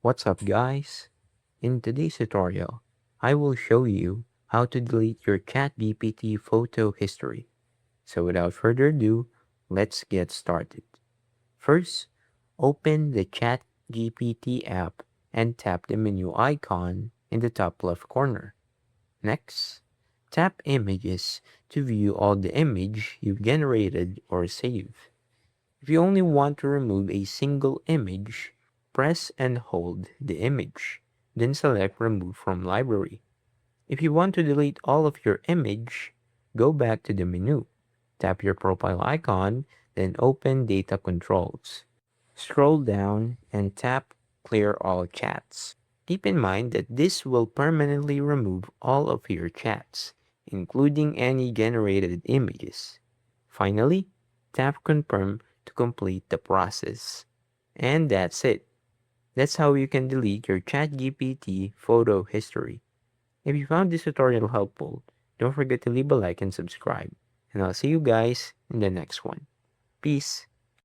What's up, guys? In today's tutorial, I will show you how to delete your ChatGPT photo history. So without further ado, let's get started. First, open the ChatGPT app and tap the menu icon in the top left corner. Next, tap Images to view all the image you've generated or saved. If you only want to remove a single image, press and hold the image, then select Remove from Library. If you want to delete all of your image, go back to the menu, tap your profile icon, then open Data Controls. Scroll down and tap Clear All Chats. Keep in mind that this will permanently remove all of your chats, including any generated images. Finally, tap Confirm to complete the process. And that's it. That's how you can delete your ChatGPT photo history. If you found this tutorial helpful, don't forget to leave a like and subscribe. And I'll see you guys in the next one. Peace.